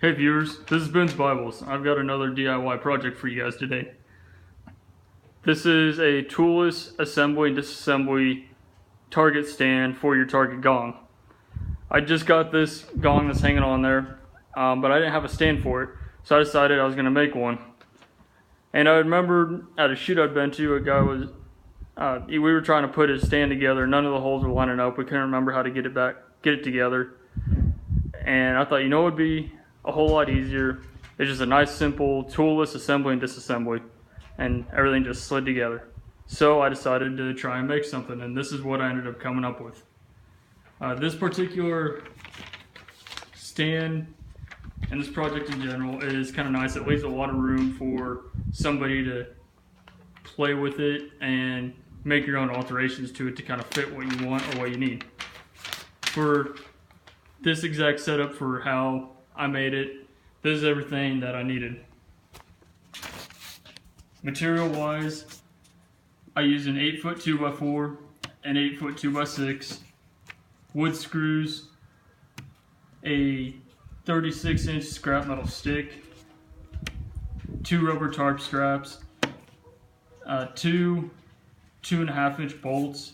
Hey viewers, this is Ben's Bibles. I've got another DIY project for you guys today. This is a toolless assembly and disassembly target stand for your target gong. I just got this gong that's hanging on there, but I didn't have a stand for it, so I decided I was going to make one. And I remember at a shoot I'd been to, a guy was, we were trying to put his stand together. None of the holes were lining up. We couldn't remember how to get it together. And I thought, you know, it would be a whole lot easier. It's just a nice, simple, toolless assembly and disassembly, and everything just slid together. So I decided to try and make something, and this is what I ended up coming up with. This particular stand and this project in general is kind of nice. It leaves a lot of room for somebody to play with it and make your own alterations to it to kind of fit what you want or what you need. For this exact setup, for how I made it, this is everything that I needed. Material wise, I used an 8-foot 2x4, an 8-foot 2x6, wood screws, a 36-inch scrap metal stick, 2 rubber tarp straps, 2 2.5-inch bolts.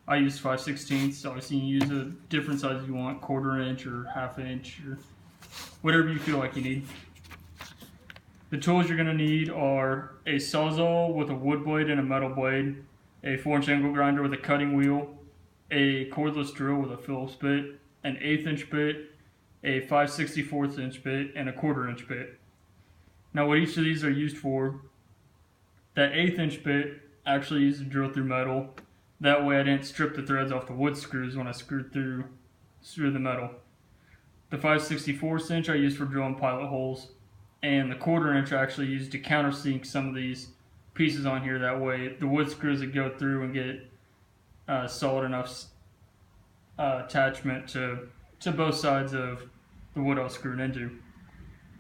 I used 5/16. Obviously you use a different size if you want, 1/4 inch or 1/2 inch or whatever you feel like you need. The tools you're going to need are a sawzall with a wood blade and a metal blade, a 4-inch angle grinder with a cutting wheel, a cordless drill with a Phillips bit, an 1/8 inch bit, a 5/64 inch bit, and a 1/4 inch bit. Now what each of these are used for, that 1/8 inch bit actually used to drill through metal. That way I didn't strip the threads off the wood screws when I screwed through the metal. The 5/64 inch I used for drilling pilot holes, and the 1/4 inch I actually used to countersink some of these pieces on here. That way the wood screws that go through and get solid enough attachment to both sides of the wood I was screwed into.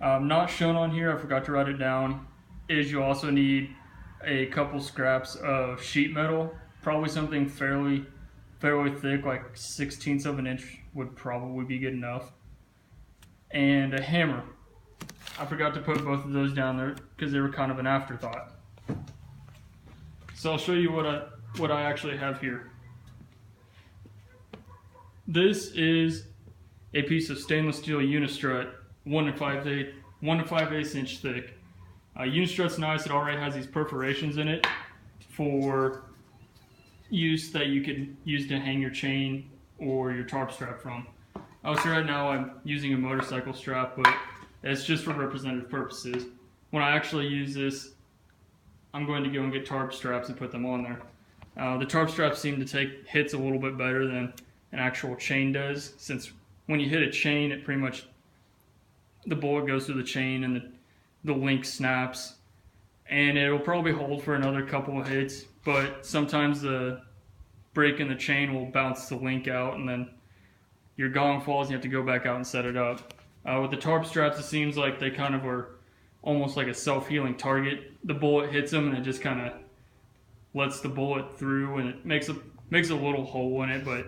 Not shown on here, I forgot to write it down, is you also need a couple scraps of sheet metal. Probably something fairly thick, like 1/16 of an inch would probably be good enough. And a hammer. I forgot to put both of those down there because they were kind of an afterthought. So I'll show you what I actually have here. This is a piece of stainless steel unistrut, 1 5/8 inch thick. Unistrut's nice. It already has these perforations in it for use that you could use to hang your chain or your tarp strap from. Obviously right now I'm using a motorcycle strap, but it's just for representative purposes. When I actually use this, I'm going to go and get tarp straps and put them on there. The tarp straps seem to take hits a little bit better than an actual chain does, since when you hit a chain, it pretty much, the bullet goes through the chain and the link snaps, and it'll probably hold for another couple of hits, but sometimes the break in the chain will bounce the link out and then your gong falls and you have to go back out and set it up. With the tarp straps, it seems like they kind of are almost like a self-healing target. The bullet hits them and it just kind of lets the bullet through, and it makes a little hole in it, but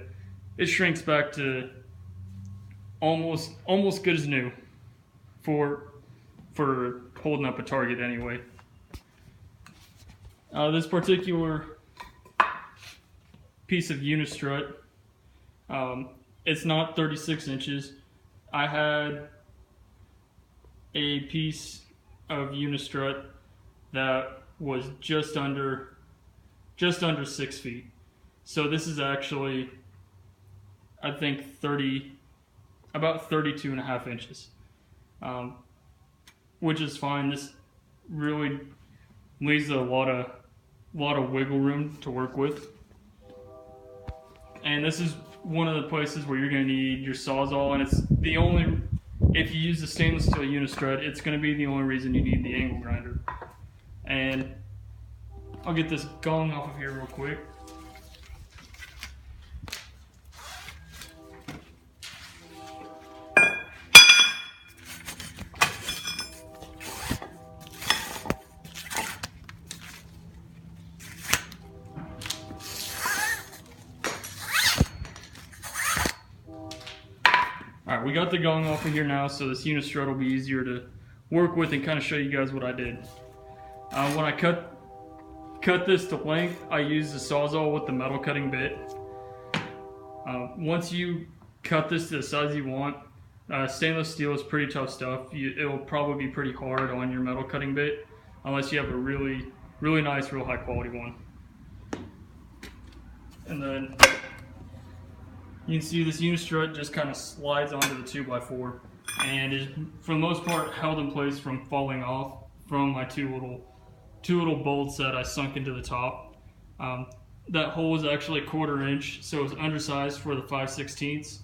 it shrinks back to almost good as new for holding up a target anyway. This particular piece of unistrut, it's not 36 inches. I had a piece of unistrut that was just under 6 feet. So this is actually, I think, about 32.5 inches, which is fine. This really leaves a lot of wiggle room to work with. And this is one of the places where you're going to need your sawzall, and it's the only, if you use the stainless steel unistrut, it's going to be the only reason you need the angle grinder. And I'll get this gong off of here real quick. we got the gong off of here now, so this unistrut will be easier to work with and kind of show you guys what I did. When I cut this to length, I used the Sawzall with the metal cutting bit. Once you cut this to the size you want, stainless steel is pretty tough stuff. It will probably be pretty hard on your metal cutting bit, unless you have a really nice, real high quality one. And then you can see this unistrut just kind of slides onto the 2x4 and is, for the most part, held in place from falling off from my two little bolts that I sunk into the top. That hole is actually 1/4 inch, so it's undersized for the 5/16,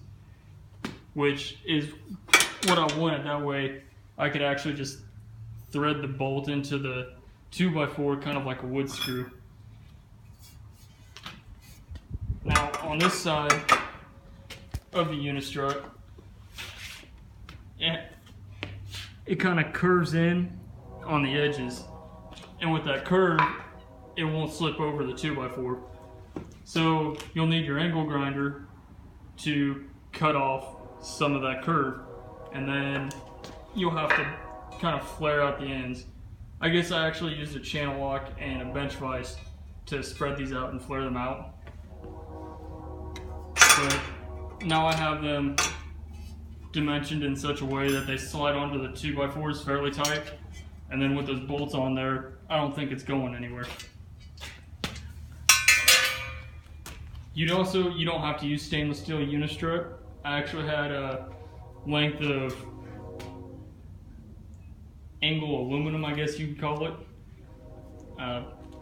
which is what I wanted. That way I could actually just thread the bolt into the 2x4 kind of like a wood screw. Now on this side of the unistrut, it kind of curves in on the edges, and with that curve it won't slip over the 2x4. So you'll need your angle grinder to cut off some of that curve, and then you'll have to kind of flare out the ends. I guess I actually used a channel lock and a bench vise to spread these out and flare them out. But now I have them dimensioned in such a way that they slide onto the 2x4s fairly tight, and then with those bolts on there, I don't think it's going anywhere. You don't have to use stainless steel unistrut. I actually had a length of angle aluminum, I guess you could call it,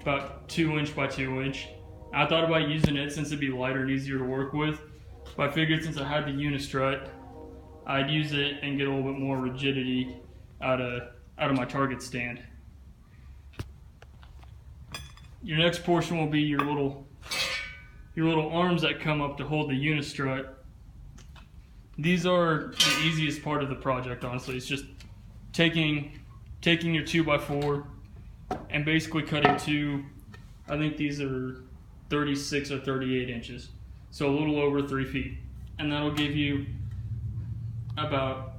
about 2 inch by 2 inch. I thought about using it since it'd be lighter and easier to work with, but I figured since I had the unistrut, I'd use it and get a little bit more rigidity out of my target stand. Your next portion will be your little arms that come up to hold the unistrut. These are the easiest part of the project, honestly. It's just taking your 2x4 and basically cutting two, I think these are 36 or 38 inches, so a little over 3 feet, and that'll give you about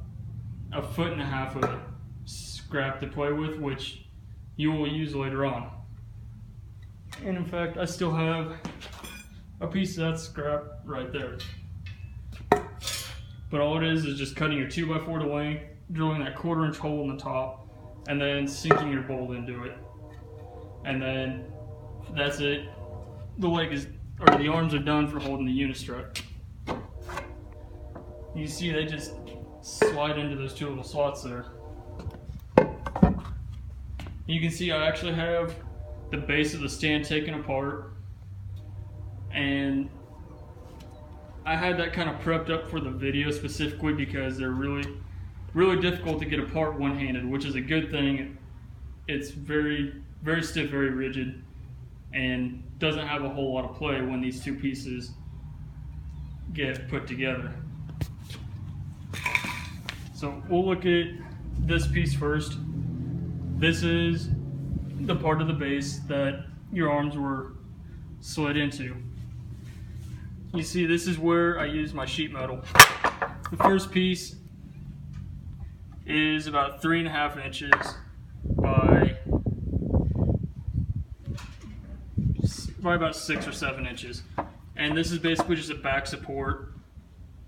1.5 feet of scrap to play with, which you will use later on. And in fact, I still have a piece of that scrap right there. But all it is just cutting your 2x4 to length, drilling that 1/4 inch hole in the top, and then sinking your bolt into it. And then that's it. The arms are done for holding the unistrut. You see they just slide into those two little slots there. You can see I actually have the base of the stand taken apart, and I had that kind of prepped up for the video specifically because they're really difficult to get apart one-handed, which is a good thing. It's very stiff, very rigid, and doesn't have a whole lot of play when these two pieces get put together. So we'll look at this piece first. This is the part of the base that your arms were slid into. You see, this is where I use my sheet metal. The first piece is about 3.5 inches by about 6 or 7 inches. And this is basically just a back support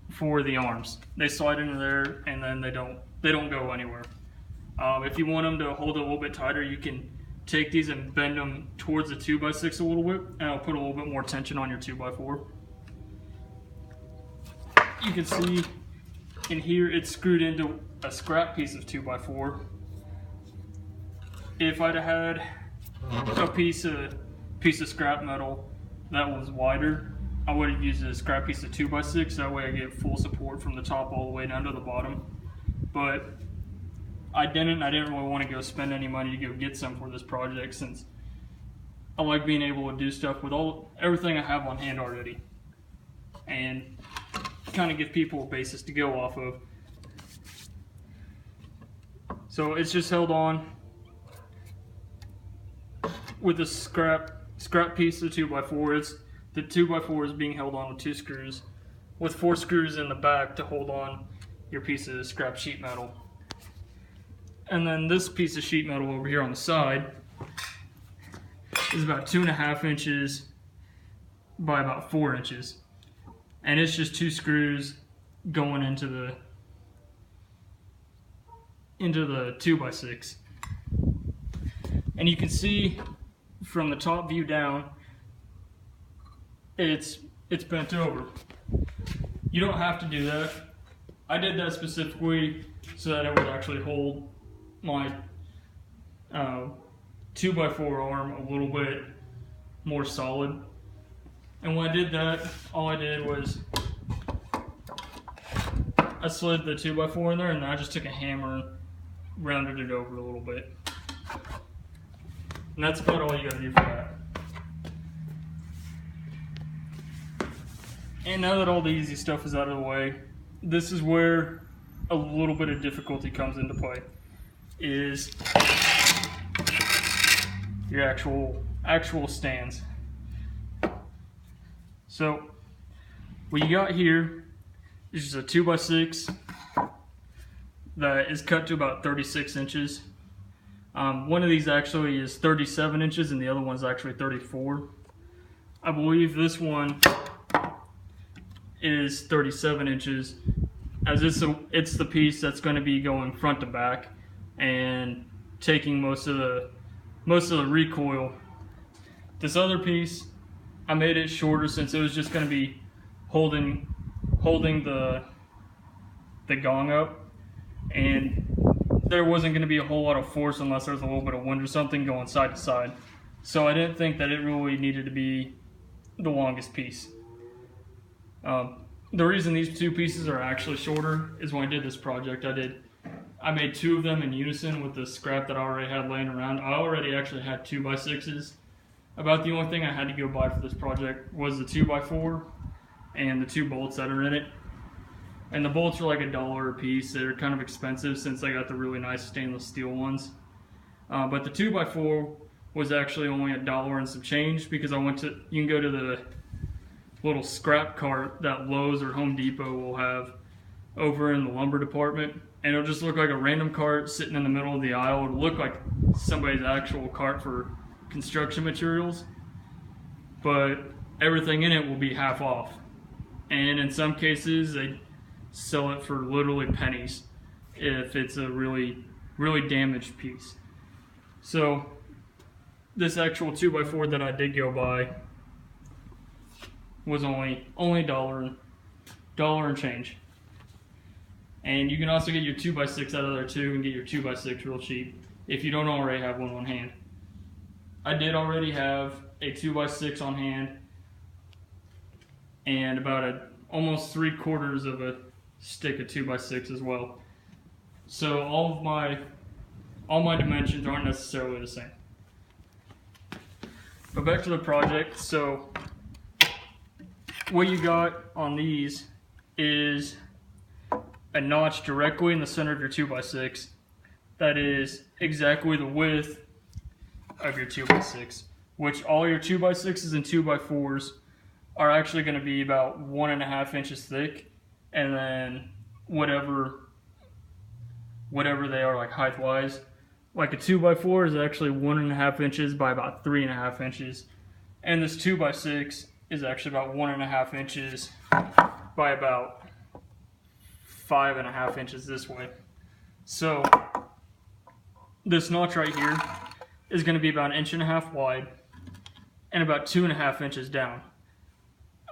for the arms. They slide into there and then they don't go anywhere. If you want them to hold it a little bit tighter, you can take these and bend them towards the 2x6 a little bit, and it'll put a little bit more tension on your 2x4. You can see in here it's screwed into a scrap piece of 2x4. If I'd have had a piece of scrap metal that was wider, I would have used a scrap piece of 2x6. That way I get full support from the top all the way down to the bottom. But I didn't really want to go spend any money to go get some for this project, since I like being able to do stuff with everything I have on hand already, and kind of give people a basis to go off of. So it's just held on with a scrap piece of 2x4. The 2x4 is being held on with 2 screws, with 4 screws in the back to hold on your piece of scrap sheet metal. And then this piece of sheet metal over here on the side is about 2.5 inches by about 4 inches. And it's just 2 screws going into the 2x6. And you can see from the top view down, it's bent over. You don't have to do that. I did that specifically so that it would actually hold my 2x4 arm a little bit more solid. And when I did that, all I did was I slid the 2x4 in there, and then I just took a hammer and rounded it over a little bit. And that's about all you gotta do for that. And now that all the easy stuff is out of the way, this is where a little bit of difficulty comes into play, is your actual stands. So what you got here is just a 2x6 that is cut to about 36 inches. One of these actually is 37 inches and the other one's actually 34. I believe this one is 37 inches, as it's the piece that's going to be going front to back and taking most of the recoil. This other piece, I made it shorter since it was just going to be holding the gong up, and there wasn't going to be a whole lot of force unless there was a little bit of wind or something going side to side. So I didn't think that it really needed to be the longest piece. The reason these two pieces are actually shorter is when I did this project, I made 2 of them in unison with the scrap that I already had laying around. I already actually had 2x6s. About the only thing I had to go buy for this project was the 2x4 and the 2 bolts that are in it. And the bolts are like $1 a piece. They're kind of expensive since I got the really nice stainless steel ones. But the 2x4 was actually only $1 and some change, because you can go to the little scrap cart that Lowe's or Home Depot will have over in the lumber department, and it'll just look like a random cart sitting in the middle of the aisle. It'll look like somebody's actual cart for construction materials, but everything in it will be half off. And in some cases they sell it for literally pennies if it's a really damaged piece. So this actual 2x4 that I did go buy was only $1 and change. And you can also get your 2x6 out of there too, and get your 2x6 real cheap if you don't already have one on hand. I did already have a 2x6 on hand and about almost 3/4 of a stick of 2x6 as well. So all my dimensions aren't necessarily the same. But back to the project. So what you got on these is a notch directly in the center of your 2x6 that is exactly the width of your 2x6, which all your 2x6s and 2x4s are actually going to be about 1.5 inches thick, and then whatever they are, like height wise, like a 2x4 is actually 1.5 inches by about 3.5 inches, and this 2x6 is actually about 1.5 inches by about 5.5 inches this way. So this notch right here is going to be about 1.5 inches wide and about 2.5 inches down.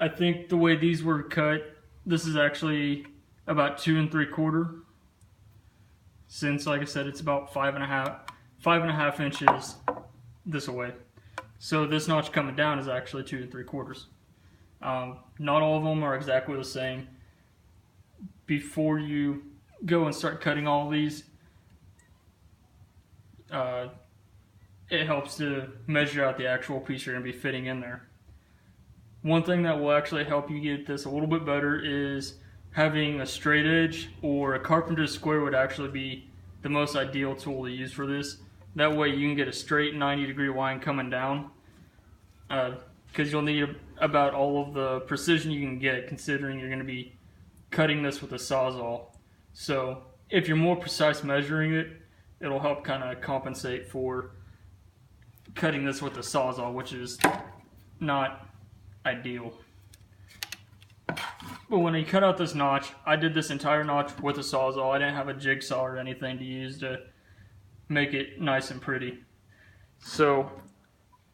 I think the way these were cut, this is actually about 2 3/4, since, like I said, it's about 5.5 inches this way. So this notch coming down is actually 2 3/4. Not all of them are exactly the same. Before you go and start cutting all of these, it helps to measure out the actual piece you're going to be fitting in there. One thing that will actually help you get this a little bit better is having a straight edge, or a carpenter's square would actually be the most ideal tool to use for this. That way you can get a straight 90-degree line coming down, because you'll need about all of the precision you can get, considering you're going to be cutting this with a sawzall. So if you're more precise measuring it, it'll help kind of compensate for cutting this with a Sawzall, which is not ideal. But when you cut out this notch, I did this entire notch with a Sawzall. I didn't have a jigsaw or anything to use to make it nice and pretty. So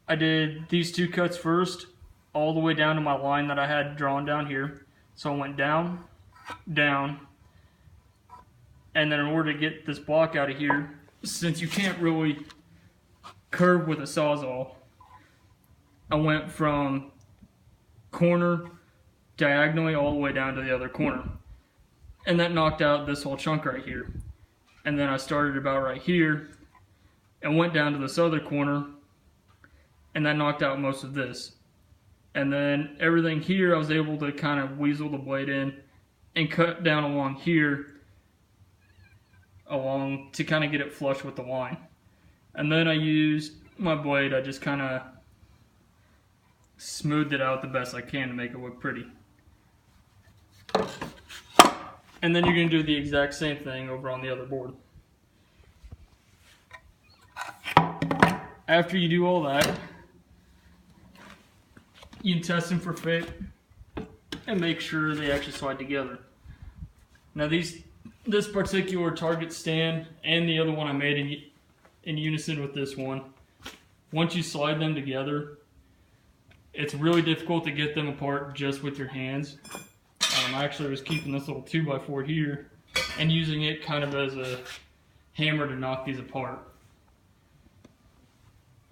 I did these two cuts first, all the way down to my line that I had drawn down here. So I went down, down, and then in order to get this block out of here, since you can't really curve with a Sawzall, I went from corner diagonally all the way down to the other corner. And that knocked out this whole chunk right here. And then I started about right here and went down to this other corner, and that knocked out most of this. And then everything here I was able to kind of weasel the blade in and cut down along here to kind of get it flush with the line. And then I used my blade, I just kind of smoothed it out the best I can to make it look pretty. And then you're going to do the exact same thing over on the other board. After you do all that, you can test them for fit and make sure they actually slide together. Now this particular target stand and the other one I made in unison with this one, once you slide them together, it's really difficult to get them apart just with your hands. I actually was keeping this little 2x4 here and using it kind of as a hammer to knock these apart.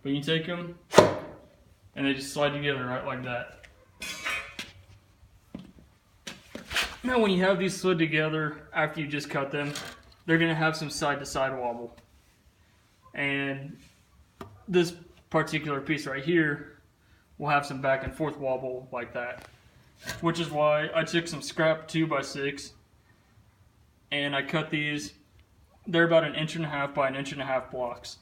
But you take them and they just slide together right like that. Now when you have these slid together after you just cut them, they're going to have some side to side wobble. And this particular piece right here will have some back and forth wobble like that. Which is why I took some scrap 2x6 and I cut these. They're about 1.5 inches by 1.5 inches blocks.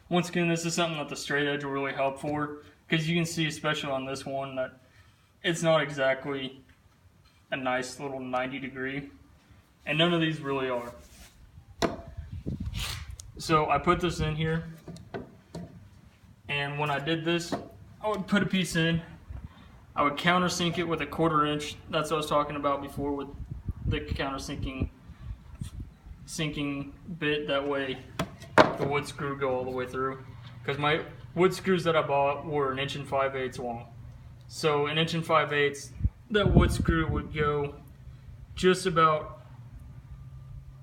Once again, this is something that the straight edge will really help for, because you can see, especially on this one, that it's not exactly a nice little 90 degree, and none of these really are. So I put this in here, and when I did this, I would put a piece in, I would countersink it with a 1/4 inch. That's what I was talking about before with the countersinking bit. That way the wood screw go all the way through. Because my wood screws that I bought were 1 5/8 inches long. So 1 5/8 inches, that wood screw would go just about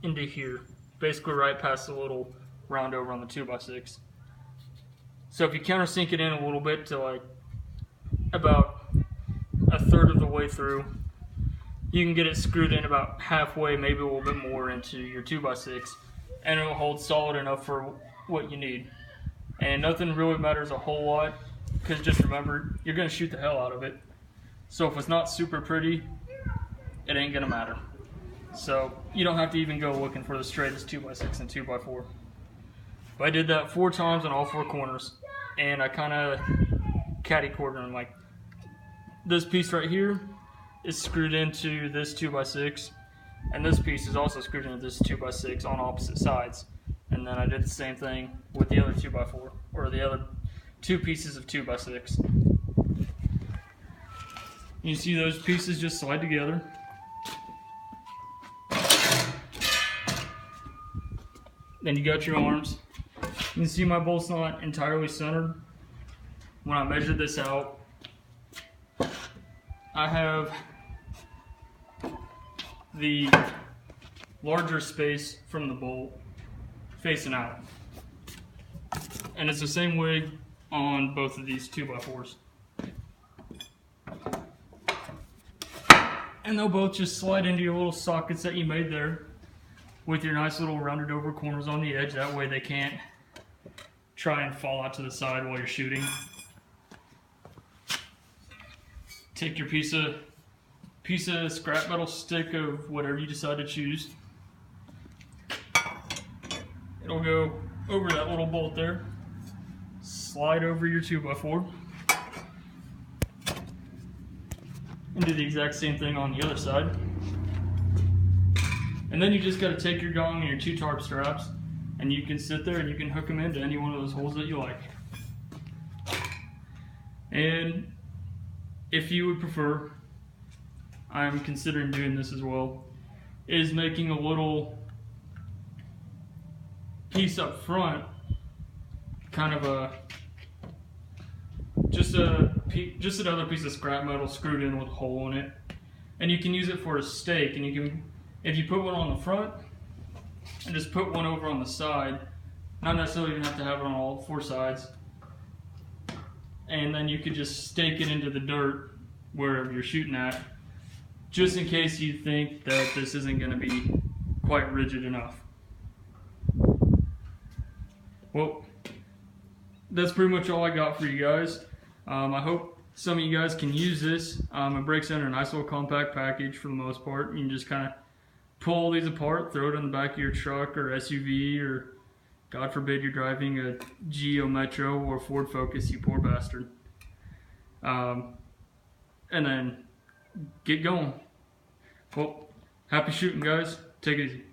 into here. Basically right past the little round over on the 2x6. So if you countersink it in a little bit to like about 1/3 of the way through, you can get it screwed in about halfway, maybe a little bit more into your 2x6, and it will hold solid enough for what you need. And nothing really matters a whole lot, because just remember, you're going to shoot the hell out of it. So if it's not super pretty, it ain't going to matter. So you don't have to even go looking for the straightest 2x6 and 2x4. But I did that 4 times on all 4 corners, and I kind of catty-cornered them. Like, this piece right here is screwed into this 2x6, and this piece is also screwed into this 2x6 on opposite sides. And then I did the same thing with the other 2x4, or the other 2 pieces of 2x6. You see those pieces just slide together. Then you got your arms. You can see my bolt's not entirely centered. When I measured this out, I have the larger space from the bolt facing out. And it's the same way on both of these 2x4s. And they'll both just slide into your little sockets that you made there with your nice little rounded over corners on the edge. That way they can't try and fall out to the side while you're shooting. Take your piece of scrap metal stick of whatever you decide to choose. It'll go over that little bolt there. Slide over your 2x4. And do the exact same thing on the other side. And then you just got to take your gong and your 2 tarp straps, and you can sit there and you can hook them into any one of those holes that you like. And if you would prefer, I'm considering doing this as well, is making a little piece up front, kind of just another piece of scrap metal screwed in with a hole in it, and you can use it for a stake. And you can, if you put one on the front and just put one over on the side, not necessarily even have to have it on all 4 sides, and then you could just stake it into the dirt wherever you're shooting at, just in case you think that this isn't going to be quite rigid enough. Well, that's pretty much all I got for you guys. I hope some of you guys can use this. It breaks down in a nice little compact package for the most part. You can just kind of pull these apart, throw it on the back of your truck or SUV, or God forbid you're driving a Geo Metro or Ford Focus, you poor bastard. And then get going. Well, happy shooting, guys. Take it easy.